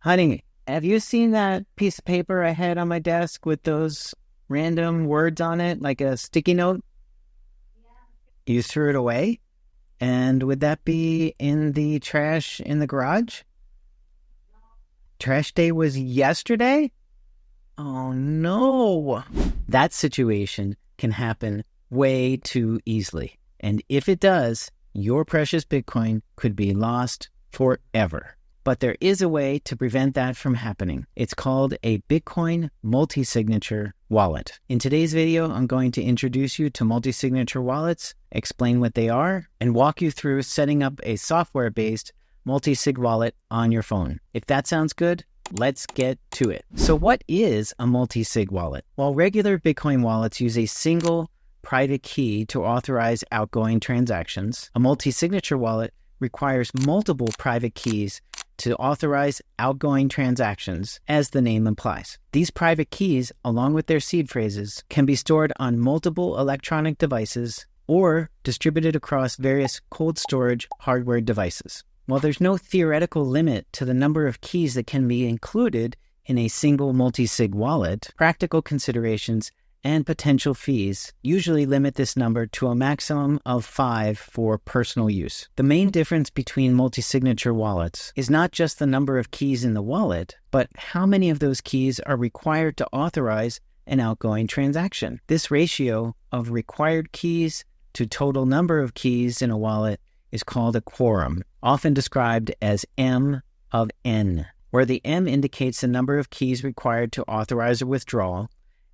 Honey, have you seen that piece of paper I had on my desk with those random words on it, like a sticky note? You threw it away? And would that be in the trash in the garage? Trash day was yesterday? Oh no. That situation can happen way too easily. And if it does, your precious Bitcoin could be lost forever. But there is a way to prevent that from happening. It's called a Bitcoin multi-signature wallet. In today's video, I'm going to introduce you to multi-signature wallets, explain what they are, and walk you through setting up a software-based multi-sig wallet on your phone. If that sounds good, let's get to it. So what is a multi-sig wallet? While regular Bitcoin wallets use a single private key to authorize outgoing transactions, a multi-signature wallet requires multiple private keys to authorize outgoing transactions, as the name implies. These private keys, along with their seed phrases, can be stored on multiple electronic devices or distributed across various cold storage hardware devices. While there's no theoretical limit to the number of keys that can be included in a single multi-sig wallet, practical considerations and potential fees usually limit this number to a maximum of 5 for personal use. The main difference between multi-signature wallets is not just the number of keys in the wallet, but how many of those keys are required to authorize an outgoing transaction. This ratio of required keys to total number of keys in a wallet is called a quorum, often described as M of N, where the M indicates the number of keys required to authorize a withdrawal,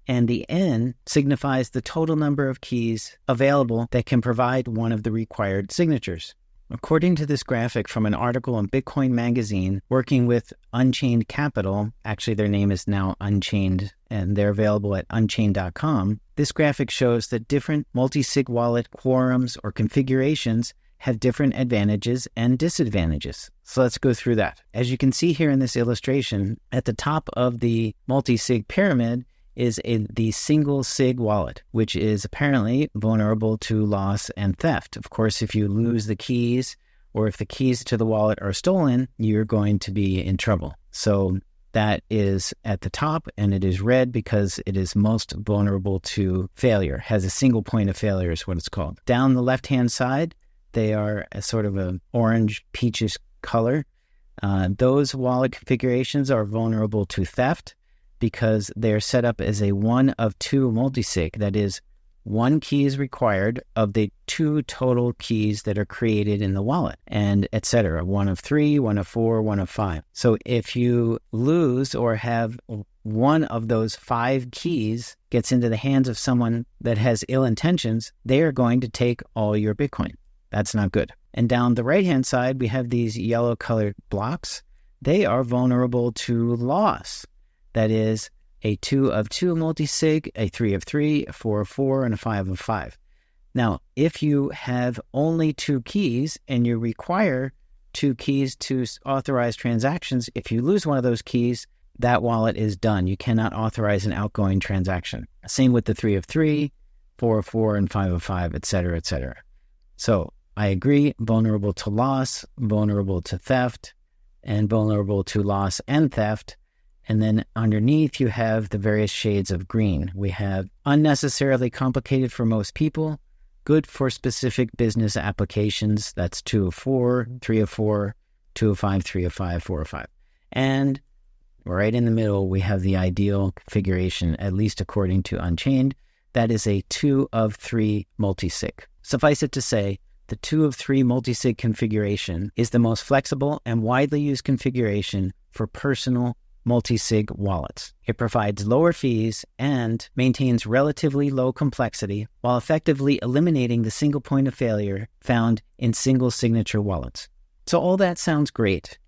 and the N signifies the total number of keys available that can provide one of the required signatures. According to this graphic from an article in Bitcoin Magazine working with Unchained Capital, actually their name is now Unchained and they're available at unchained.com, this graphic shows that different multi-sig wallet quorums or configurations have different advantages and disadvantages. So let's go through that. As you can see here in this illustration, at the top of the multi-sig pyramid is the single sig wallet, which is apparently vulnerable to loss and theft. Of course, if you lose the keys or if the keys to the wallet are stolen, you're going to be in trouble. So that is at the top, and it is red because it is most vulnerable to failure, has a single point of failure is what it's called. Down the left-hand side, they are a sort of an orange peachish color. Those wallet configurations are vulnerable to theft because they're set up as a one of two multi-sig. That is, one key is required of the 2 total keys that are created in the wallet, and etc. 1 of 3, 1 of 4, 1 of 5. So if you lose or have one of those 5 keys gets into the hands of someone that has ill intentions, they are going to take all your Bitcoin. That's not good. And down the right-hand side, we have these yellow colored blocks. They are vulnerable to loss. That is a 2 of 2 multi-sig, a 3 of 3, a 4 of 4, and a 5 of 5. Now, if you have only 2 keys and you require 2 keys to authorize transactions, if you lose one of those keys, that wallet is done. You cannot authorize an outgoing transaction. Same with the 3 of 3, 4 of 4, and 5 of 5, etc., etc. So I agree, vulnerable to loss, vulnerable to theft, and vulnerable to loss and theft. And then underneath, you have the various shades of green. We have unnecessarily complicated for most people, good for specific business applications. That's 2 of 4, 3 of 4, 2 of 5, 3 of 5, 4 of 5. And right in the middle, we have the ideal configuration, at least according to Unchained. That is a 2 of 3 multi-sig. Suffice it to say, the 2 of 3 multi-sig configuration is the most flexible and widely used configuration for personal multi-sig wallets. It provides lower fees and maintains relatively low complexity while effectively eliminating the single point of failure found in single signature wallets. So all that sounds great.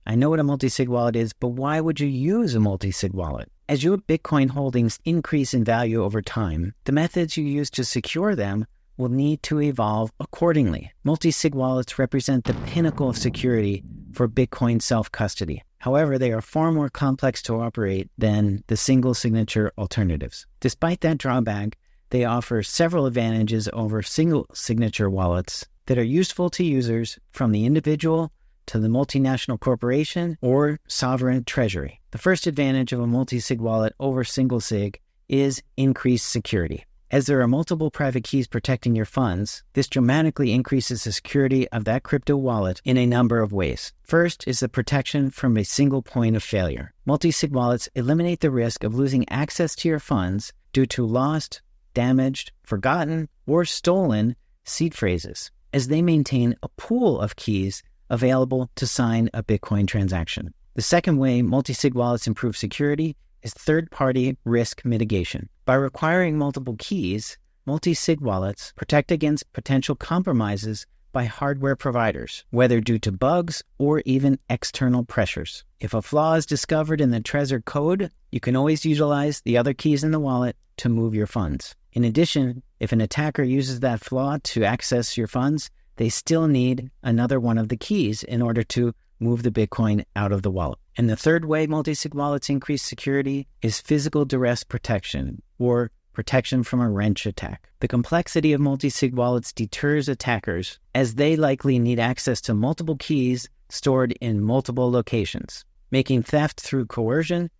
I know what a multi-sig wallet is, but why would you use a multi-sig wallet? As your Bitcoin holdings increase in value over time, the methods you use to secure them will need to evolve accordingly. Multi-sig wallets represent the pinnacle of security for Bitcoin self-custody. However, they are far more complex to operate than the single signature alternatives. Despite that drawback, they offer several advantages over single signature wallets that are useful to users from the individual to the multinational corporation or sovereign treasury. The first advantage of a multi-sig wallet over single sig is increased security. As there are multiple private keys protecting your funds, this dramatically increases the security of that crypto wallet in a number of ways. First is the protection from a single point of failure. Multi-sig wallets eliminate the risk of losing access to your funds due to lost, damaged, forgotten, or stolen seed phrases, as they maintain a pool of keys available to sign a Bitcoin transaction. The second way multi-sig wallets improve security is third-party risk mitigation. By requiring multiple keys, multi-sig wallets protect against potential compromises by hardware providers, whether due to bugs or even external pressures. If a flaw is discovered in the Trezor code, you can always utilize the other keys in the wallet to move your funds. In addition, if an attacker uses that flaw to access your funds, they still need another one of the keys in order to move the Bitcoin out of the wallet. And the third way multi-sig wallets increase security is physical duress protection, or protection from a wrench attack. The complexity of multi-sig wallets deters attackers, as they likely need access to multiple keys stored in multiple locations, making theft through coercion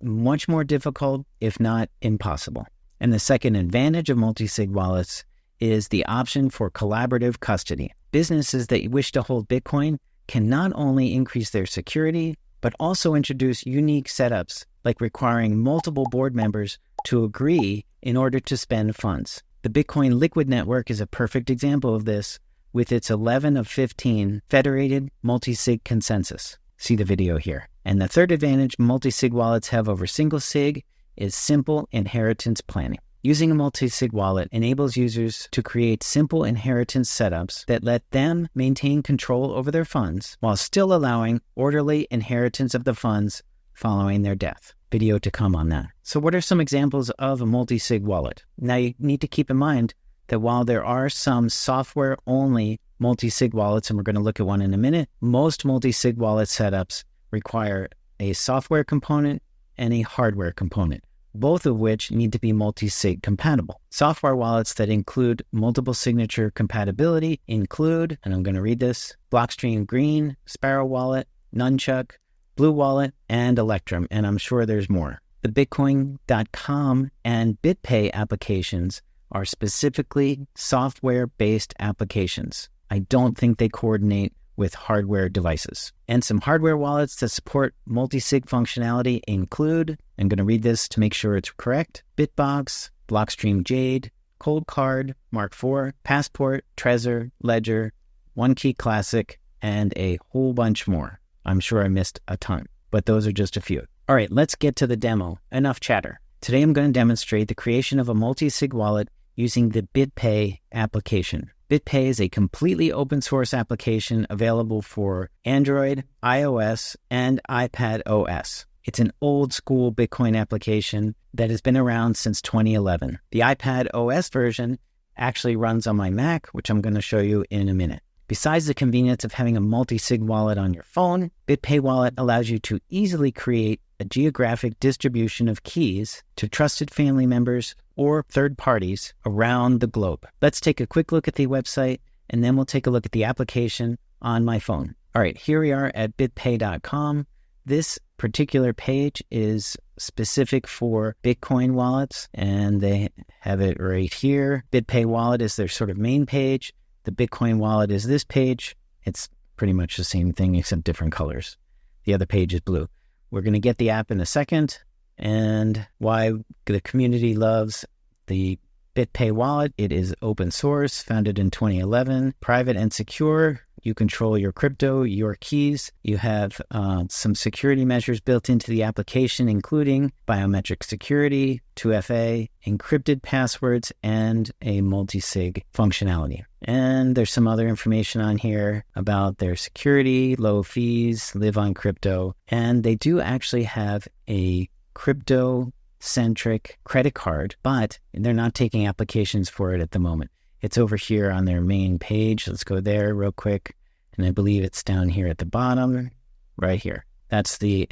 much more difficult, if not impossible. And the second advantage of multi-sig wallets is the option for collaborative custody. Businesses that wish to hold Bitcoin can not only increase their security, but also introduce unique setups like requiring multiple board members to agree in order to spend funds. The Bitcoin Liquid Network is a perfect example of this with its 11 of 15 federated multi-sig consensus. See the video here. And the third advantage multi-sig wallets have over single sig is simple inheritance planning. Using a multi-sig wallet enables users to create simple inheritance setups that let them maintain control over their funds while still allowing orderly inheritance of the funds following their death. Video to come on that. So what are some examples of a multi-sig wallet? Now you need to keep in mind that while there are some software-only multi-sig wallets, and we're going to look at one in a minute, most multi-sig wallet setups require a software component and a hardware component, both of which need to be multi-sig compatible. Software wallets that include multiple signature compatibility include, and I'm going to read this, Blockstream Green, Sparrow Wallet, Nunchuck, Blue Wallet, and Electrum, and I'm sure there's more. The Bitcoin.com and BitPay applications are specifically software-based applications. I don't think they coordinate with hardware devices. And some hardware wallets that support multi-sig functionality include, I'm going to read this to make sure it's correct, Bitbox, Blockstream Jade, Cold Card, Mark IV, Passport, Trezor, Ledger, OneKey Classic, and a whole bunch more. I'm sure I missed a ton, but those are just a few. All right, let's get to the demo. Enough chatter. Today I'm going to demonstrate the creation of a multi-sig wallet using the Bitpay application. Bitpay is a completely open source application available for Android, iOS, and iPad OS. It's an old school Bitcoin application that has been around since 2011. The iPad OS version actually runs on my Mac, which I'm going to show you in a minute. Besides the convenience of having a multi-sig wallet on your phone, Bitpay Wallet allows you to easily create a geographic distribution of keys to trusted family members or third parties around the globe. Let's take a quick look at the website, and then we'll take a look at the application on my phone. All right, here we are at bitpay.com. This particular page is specific for Bitcoin wallets, and they have it right here. Bitpay Wallet is their sort of main page. The Bitcoin wallet is this page. It's pretty much the same thing except different colors. The other page is blue. We're going to get the app in a second, and why the community loves the Bitpay wallet. It is open source, founded in 2011, private and secure. You control your crypto, your keys. You have some security measures built into the application, including biometric security, 2FA, encrypted passwords, and a multi-sig functionality. And there's some other information on here about their security, low fees, live on crypto. And they do actually have a crypto-centric credit card, but they're not taking applications for it at the moment. It's over here on their main page. Let's go there real quick. And I believe it's down here at the bottom, right here. That's the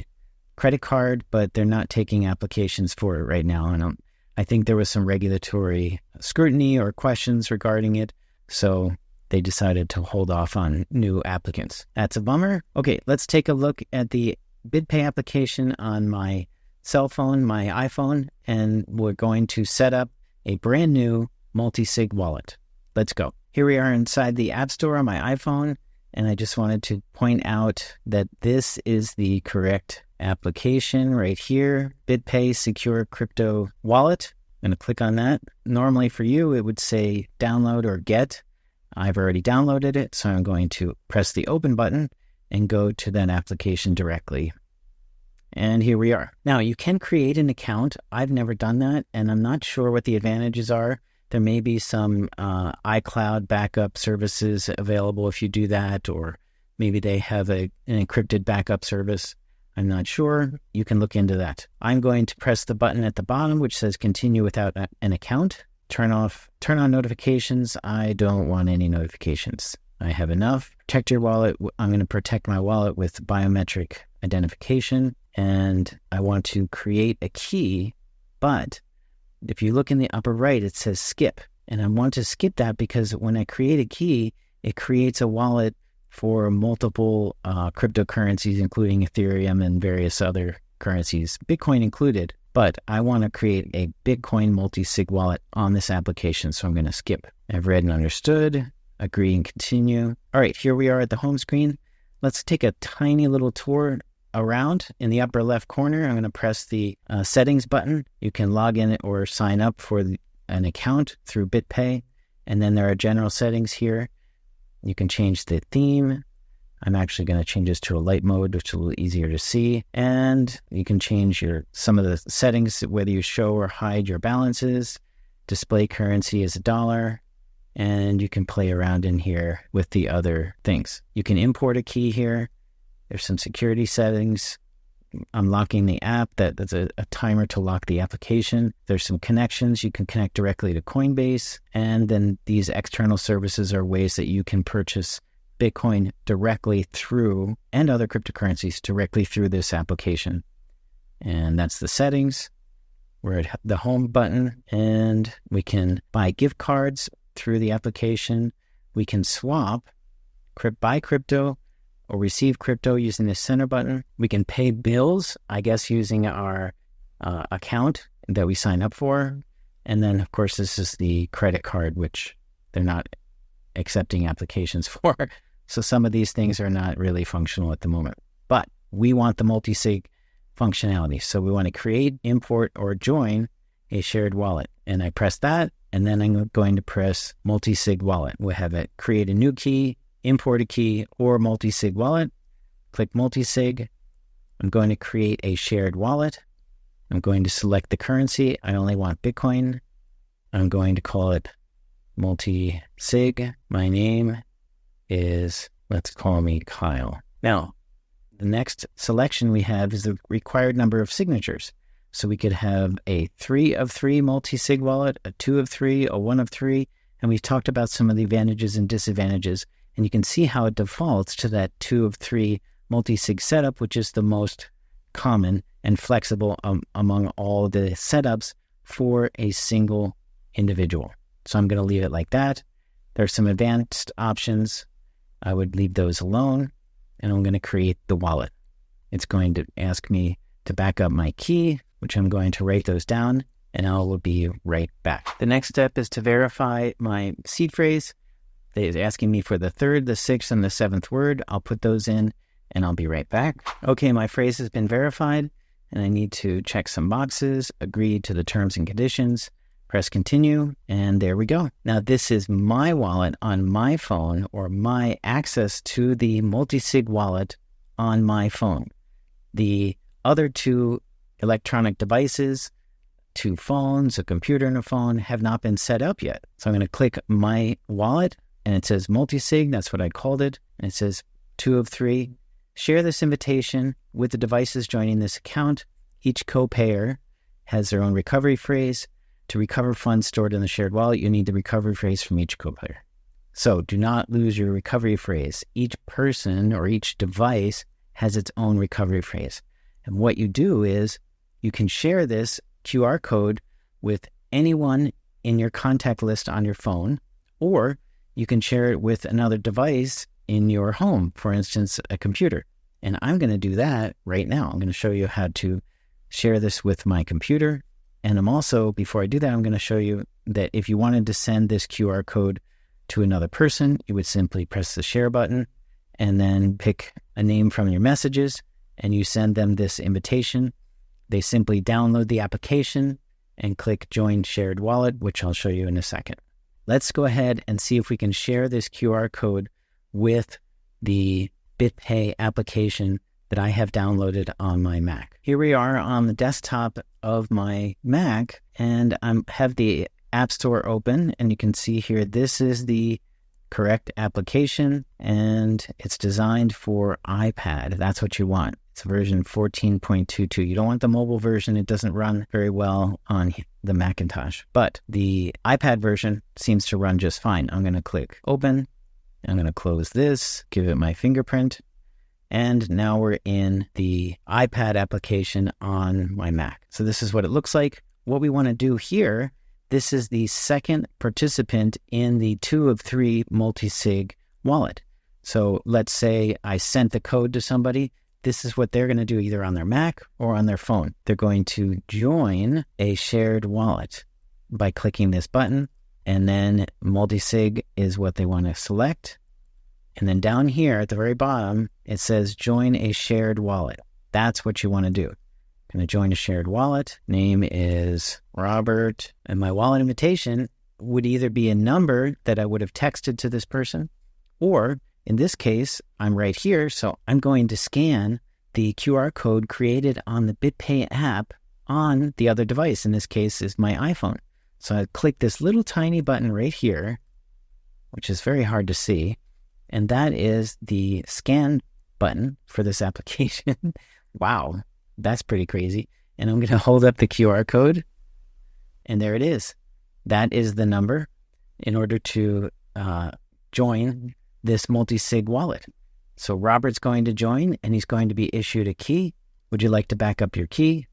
credit card, but they're not taking applications for it right now. And I think there was some regulatory scrutiny or questions regarding it. So they decided to hold off on new applicants. That's a bummer. Okay, let's take a look at the Bitpay application on my cell phone, my iPhone, and we're going to set up a brand new Multi Sig Wallet. Let's go. Here we are inside the App Store on my iPhone, and I just wanted to point out that this is the correct application right here, Bitpay Secure Crypto Wallet. I'm going to click on that. Normally for you, it would say download or get. I've already downloaded it, so I'm going to press the open button and go to that application directly. And here we are. Now, you can create an account. I've never done that, and I'm not sure what the advantages are. There may be some iCloud backup services available if you do that, or maybe they have an encrypted backup service. I'm not sure. You can look into that. I'm going to press the button at the bottom, which says continue without an account. Turn on notifications. I don't want any notifications. I have enough. Protect your wallet. I'm going to protect my wallet with biometric identification, and I want to create a key, but if you look in the upper right, it says skip, and I want to skip that because when I create a key, it creates a wallet for multiple cryptocurrencies, including Ethereum and various other currencies, Bitcoin included. But I want to create a Bitcoin multi-sig wallet on this application, so I'm going to skip. I've read and understood, agree and continue. All right, here we are at the home screen. Let's take a tiny little tour around. In the upper left corner, I'm going to press the settings button. You can log in or sign up for an account through Bitpay. And then there are general settings here. You can change the theme. I'm actually going to change this to a light mode, which is a little easier to see. And you can change some of the settings, whether you show or hide your balances. Display currency as $1. And you can play around in here with the other things. You can import a key here. There's some security settings. I'm locking the app. That's a timer to lock the application. There's some connections. You can connect directly to Coinbase. And then these external services are ways that you can purchase Bitcoin directly through, and other cryptocurrencies directly through this application. And that's the settings. We're at the home button, and we can buy gift cards through the application. We can swap, buy crypto, or receive crypto using the center button. We can pay bills, I guess, using our account that we sign up for. And then, of course, this is the credit card, which they're not accepting applications for. So some of these things are not really functional at the moment. But we want the multi-sig functionality. So we want to create, import, or join a shared wallet. And I press that, and then I'm going to press Multi-Sig Wallet. We'll have it create a new key, import a key, or Multi-Sig Wallet. Click Multi-Sig. I'm going to create a shared wallet. I'm going to select the currency. I only want Bitcoin. I'm going to call it Multi-Sig. My name is, let's call me Kyle. Now, the next selection we have is the required number of signatures. So we could have a 3 of 3 multi-sig wallet, a 2 of 3, a 1 of 3, and we've talked about some of the advantages and disadvantages, and you can see how it defaults to that 2 of 3 multi-sig setup, which is the most common and flexible among all the setups for a single individual. So I'm going to leave it like that. There's some advanced options. I would leave those alone, and I'm going to create the wallet. It's going to ask me to back up my key, which I'm going to write those down, and I will be right back. The next step is to verify my seed phrase. It's asking me for the 3rd, the 6th, and the 7th word. I'll put those in, and I'll be right back. Okay, my phrase has been verified, and I need to check some boxes, agree to the terms and conditions, press continue, and there we go. Now this is my wallet on my phone, or my access to the multi-sig wallet on my phone. The other 2 electronic devices, 2 phones, a computer and a phone, have not been set up yet. So I'm going to click my wallet, and it says multi-sig, that's what I called it, and it says 2 of 3. Share this invitation with the devices joining this account. Each co-payer has their own recovery phrase. To recover funds stored in the shared wallet, you need the recovery phrase from each co-payer. So do not lose your recovery phrase. Each person or each device has its own recovery phrase. And what you do is you can share this QR code with anyone in your contact list on your phone, or you can share it with another device in your home, for instance, a computer. And I'm going to do that right now. I'm going to show you how to share this with my computer. And I'm also, before I do that, I'm going to show you that if you wanted to send this QR code to another person, you would simply press the share button and then pick a name from your messages, and you send them this invitation. They simply download the application and click Join Shared Wallet, which I'll show you in a second. Let's go ahead and see if we can share this QR code with the Bitpay application that I have downloaded on my Mac. Here we are on the desktop of my Mac, and I have the App Store open, and you can see here this is the correct application, and it's designed for iPad. That's what you want. It's version 14.22. You don't want the mobile version. It doesn't run very well on the Macintosh, but the iPad version seems to run just fine. I'm going to click Open. I'm going to close this, give it my fingerprint, and now we're in the iPad application on my Mac. So this is what it looks like. What we want to do here, this is the second participant in the 2 of 3 multi-sig wallet. So let's say I sent the code to somebody. This is what they're going to do either on their Mac or on their phone. They're going to join a shared wallet by clicking this button. And then multi-sig is what they want to select. And then down here at the very bottom, it says join a shared wallet. That's what you want to do. I'm going to join a shared wallet. Name is Robert. And my wallet invitation would either be a number that I would have texted to this person, or in this case, I'm right here. So I'm going to scan the QR code created on the Bitpay app on the other device. In this case is my iPhone. So I click this little tiny button right here, which is very hard to see. And that is the scan button for this application. Wow, that's pretty crazy. And I'm going to hold up the QR code. And there it is. That is the number in order to join this multi-sig wallet. So Robert's going to join, and he's going to be issued a key. Would you like to back up your key?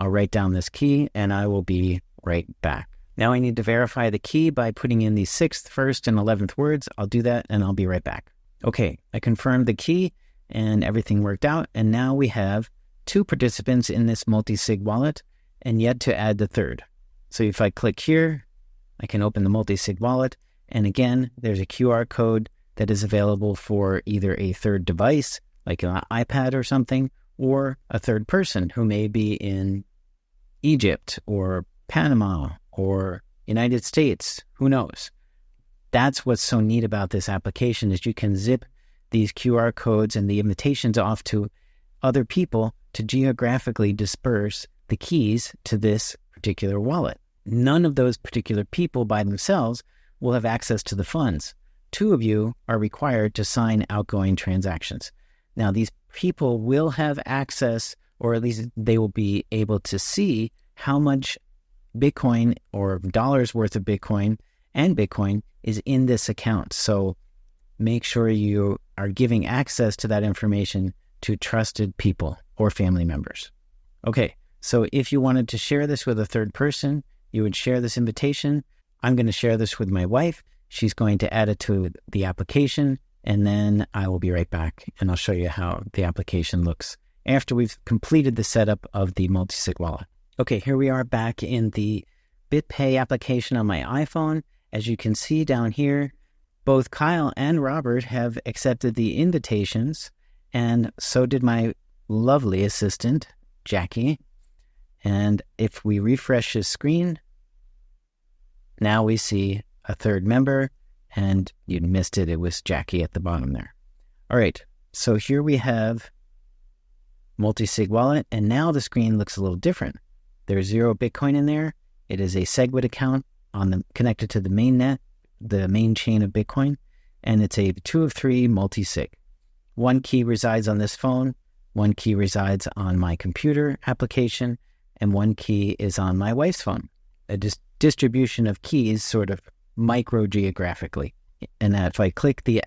I'll write down this key, and I will be right back. Now I need to verify the key by putting in the 6th, 1st, and 11th words. I'll do that, and I'll be right back. Okay, I confirmed the key, and everything worked out. And now we have 2 participants in this multi-sig wallet, and yet to add the 3rd. So if I click here, I can open the multi-sig wallet. And again, there's a QR code that is available for either a 3rd device, like an iPad or something, or a 3rd person who may be in Egypt or Panama or United States, who knows? That's what's so neat about this application, is you can zip these QR codes and the invitations off to other people to geographically disperse the keys to this particular wallet. None of those particular people by themselves will have access to the funds. 2 of you are required to sign outgoing transactions. Now, these people will have access, or at least they will be able to see how much Bitcoin or dollars worth of Bitcoin and Bitcoin is in this account. So make sure you are giving access to that information to trusted people or family members. Okay, so if you wanted to share this with a 3rd person, you would share this invitation. I'm going to share this with my wife. She's going to add it to the application, and then I will be right back, and I'll show you how the application looks after we've completed the setup of the multi-sig wallet. Okay, here we are back in the Bitpay application on my iPhone. As you can see down here, both Kyle and Robert have accepted the invitations, and so did my lovely assistant, Jackie. And if we refresh his screen, now we see a 3rd member, and you missed it. It was Jackie at the bottom there. All right, so here we have multi-sig wallet, and now the screen looks a little different. There's 0 Bitcoin in there. It is a SegWit account connected to the mainnet, the main chain of Bitcoin, and it's a 2 of 3 multi-sig. 1 key resides on this phone, 1 key resides on my computer application, and 1 key is on my wife's phone. A distribution of keys sort of micro-geographically. And if I click the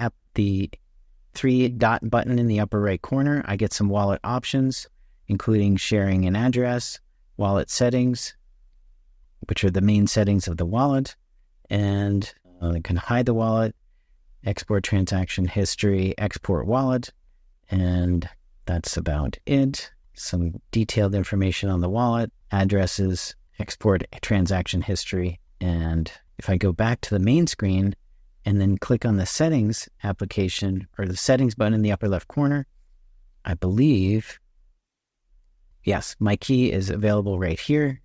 3-dot button in the upper right corner, I get some wallet options, including sharing an address, wallet settings, which are the main settings of the wallet, and I can hide the wallet, export transaction history, export wallet, and that's about it. Some detailed information on the wallet, addresses, export transaction history. And if I go back to the main screen and then click on the settings application or the settings button in the upper left corner, I believe, yes, my key is available right here.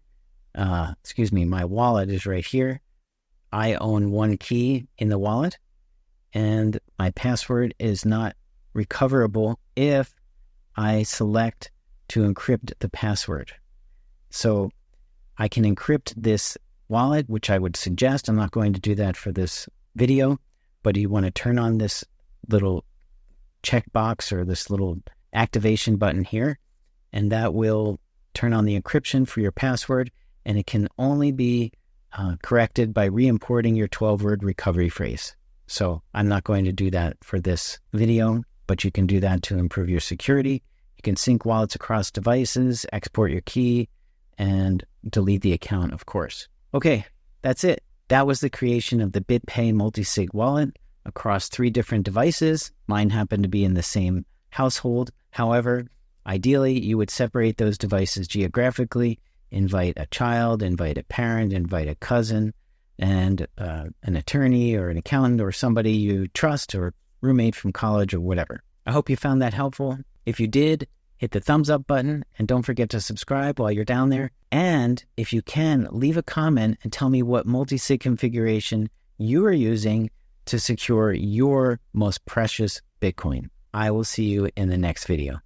My wallet is right here. I own one key in the wallet, and my password is not recoverable if I select to encrypt the password. So I can encrypt this wallet, which I would suggest. I'm not going to do that for this video, but you want to turn on this little checkbox or this little activation button here, and that will turn on the encryption for your password, and it can only be corrected by re-importing your 12-word recovery phrase. So I'm not going to do that for this video, but you can do that to improve your security. You can sync wallets across devices, export your key, and delete the account, of course. Okay, that's it. That was the creation of the Bitpay Multi Sig Wallet across 3 different devices. Mine happened to be in the same household. However, ideally, you would separate those devices geographically, invite a child, invite a parent, invite a cousin, and an attorney or an accountant or somebody you trust or roommate from college or whatever. I hope you found that helpful. If you did, hit the thumbs up button and don't forget to subscribe while you're down there. And if you can, leave a comment and tell me what multi-sig configuration you are using to secure your most precious Bitcoin. I will see you in the next video.